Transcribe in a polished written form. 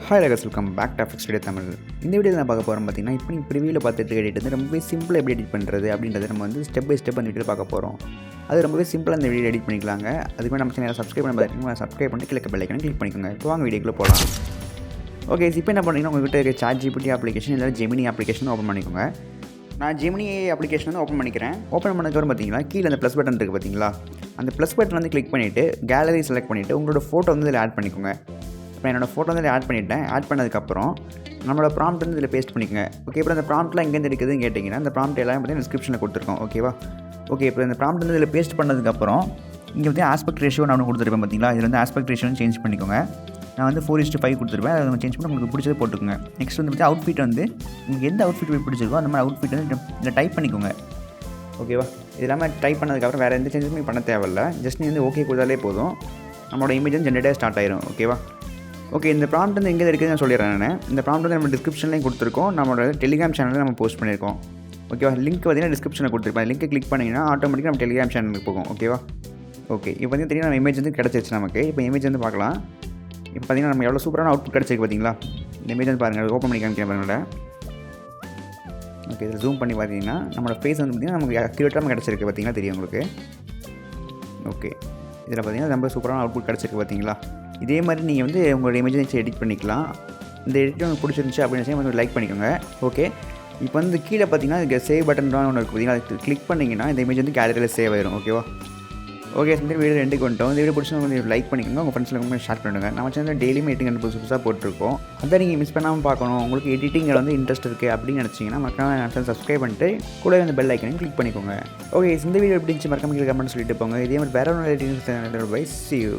Hi லகஸ், welcome back to fix video Tamil. இந்த வீடியோவில் நான் பார்க்க போகிறோம் பார்த்தீங்கன்னா, இப்போ நீங்கள் ப்ரிவியூவில் பார்த்துட்டு எடிட் வந்து ரொம்பவே சிம்பிளாக எப்படி எடிட் பண்ணுறது அப்படின்றத நம்ம வந்து ஸ்டெப் பை ஸ்டெப் அந்த வீடியோவில் பார்க்க போகிறோம். அது ரொம்பவே சிம்பிளாக அந்த வீடியோ எடிட் பண்ணிக்கலாங்க. அதுக்கு நம்ம சேனலை சப்ஸ்கிரைப் பண்ணி பார்த்தீங்கன்னா சப்ஸ்கிரைப் பண்ணிட்டு கிளிக் பெல் ஐக்கானை கிளிக் பண்ணிக்கோங்க. இப்போ வாங்க வீடியோக்குள்ளே போகலாம். ஓகே, இப்போ என்ன பண்ணுறீங்கன்னா உங்கள்கிட்ட இருக்க ChatGPT அப்ளிகேஷன் இல்லை ஜெமினி அப்ளிகேஷன் ஓப்பன் பண்ணிக்கோங்க. நான் ஜெமினி அப்ளிகேஷன் வந்து ஓப்பன் பண்ணிக்கிறேன். ஓப்பன் பண்ணதுக்கப்புறம் பார்த்தீங்கன்னா கீழே அந்த ப்ளஸ் பட்டன் இருக்குது பார்த்தீங்களா, அந்த ப்ளஸ் பட்டன் வந்து கிளிக் பண்ணிவிட்டு கேலரி செலக்ட் பண்ணிவிட்டு உங்களோட ஃபோட்டோ வந்து இதில் ஆட் பண்ணிக்கோங்க. இப்போ என்னோடய ஃபோட்டோ வந்து ஆட் பண்ணிவிட்டேன். ஆட் பண்ணதுக்கப்புறம் நம்மளோட ப்ராம்ப்ட் வந்து இதில் பேஸ்ட் பண்ணிக்கோங்க. ஓகே, இப்போ அந்த ப்ராம்ப்ட்லாம் எங்கேருந்து எடுக்குதுன்னு கேட்டிங்கன்னா அந்த ப்ராம்ப்ட் எல்லாம் பார்த்தீங்கன்னா டிஸ்கிரிப்ஷனில் கொடுத்துருக்கோம். ஓகேவா? ஓகே, இப்போ இந்த ப்ராம்ப்ட் வந்து இதில் பேஸ்ட் பண்ணதுக்கப்புறம் இங்கே வந்து ஆஸ்பெக்ட் ரேஷியோ நான் கொடுத்துருப்பேன் பார்த்தீங்களா, இதில் வந்து ஆஸ்பெக்ட் ரேஷியோன்னு சேஞ்ச் பண்ணிக்கோங்க. நான் வந்து 4:5 கொடுத்துருப்பேன். அதை சேஞ்ச் பண்ணி உங்களுக்கு பிடிச்சதை போட்டுக்கோங்க. நெக்ஸ்ட் வந்து பார்த்தீங்கன்னா அவுட்ஃபிட் வந்து உங்களுக்கு எந்த அவுட்ஃபிட் பிடிச்சிருக்கோ அந்த மாதிரி அவுட்ஃபிட் வந்து இதில் டைப் பண்ணிக்கோங்க. ஓகேவா? இது இல்லாமல் டைப் பண்ணதுக்கப்புறம் வேறு எந்த சேஞ்சஸுமே பண்ண தேவையில்ல. ஜஸ்ட் நீ வந்து ஓகே கொடுத்தாலே போதும், நம்மளோட இமேஜ் வந்து ஜென்ரேட்டாக ஸ்டார்ட் ஆயிரும். ஓகேவா? ஓகே, இந்த ப்ராம்ப்ட் வந்து எங்கே இருக்குதுன்னு நான் சொல்லிடுறேன். நான் இந்த ப்ராம்ப்ட் வந்து நம்ம டிஸ்கிரிப்ஷன்லேயும் கொடுத்துருக்கோம், நம்மளோட டெலிகிராம் சேனலில் நம்ம போஸ்ட் பண்ணியிருக்கோம். ஓகேவா? லிங்க் பார்த்தீங்கன்னா டிஸ்கிரிப்ஷனில் கொடுத்துருப்பேன். லிங்க் கிளிக் பண்ணிங்கன்னா ஆட்டோமேட்டிக்காக நம்ம டெலிகிராம் சேனலுக்கு போகும். ஓகேவா? ஓகே, இப்போ வந்து தெரியும் நம்ம இமேஜ் வந்து கிடச்சிருச்சு நமக்கு. இப்போ இமேஜ் வந்து பார்க்கலாம். இப்போ பார்த்தீங்கன்னா நம்ம எவ்வளோ சூப்பரான அவுட்புட் கிடச்சிருக்கு பார்த்தீங்களா. இந்த இமேஜ் வந்து பாருங்கள், ஓப்பன் பண்ணி காமிக்கிறேன் பாருங்கள். ஓகே, இதில் ஜூம் பண்ணி பார்த்தீங்கன்னா நம்மளோட ஃபேஸ் வந்து பார்த்திங்கன்னா நமக்கு அக்யூரேட்டாக கிடச்சிருக்கு பார்த்தீங்கன்னா தெரியும் உங்களுக்கு. ஓகே, இதில் பார்த்தீங்கன்னா ரொம்ப சூப்பரான அவுட்புட் கிடச்சிருக்கு பார்த்தீங்களா. இதே மாதிரி நீங்கள் வந்து உங்களோட இமேஜை வச்சு எடிட் பண்ணிக்கலாம். இந்த எடிட் உங்களுக்கு பிடிச்சிருந்துச்சு அப்படின்னு வந்து லைக் பண்ணிக்கோங்க. ஓகே, இப்போ வந்து கீழே பார்த்தீங்கன்னா இங்கே சேவ் பட்டன் தான் ஒன்று இருக்குது பார்த்தீங்கன்னா, அது கிளிக் பண்ணிங்கன்னா இந்த இமேஜ் வந்து கேலரியில் சேவ் ஆயிரும். ஓகேவா? ஓகே, இந்த வீடியோ ரெண்டுக்கு வந்துட்டோம். இந்த வீடியோ பிடிச்சா கொஞ்சம் லைக் பண்ணிக்கோங்க, உங்கள் ஃப்ரெண்ட்ஸில் ஷேர் பண்ணுங்கள். நம்ம சேனலில் டெய்லியுமே எடிட்டிங் புதுசாக போட்டிருக்கோம். அதை நீங்கள் மிஸ் பண்ணாமல் பார்க்கணும். உங்களுக்கு எடிட்டிங்கில் வந்து இன்ட்ரெஸ்ட் இருக்குது அப்படின்னு நினச்சிங்கன்னா மறக்காம சப்ஸ்கிரைப் பண்ணிட்டு கூட வந்து பெல் ஐக்கனையும் கிளிக் பண்ணிக்கோங்க. ஓகே, இந்த வீடியோ எப்படி இருந்துச்சு மறக்காம கமெண்ட் சொல்லிட்டு போங்க. இதே மாதிரி வேறு ஒன்று எடிட்டிங் பை see you.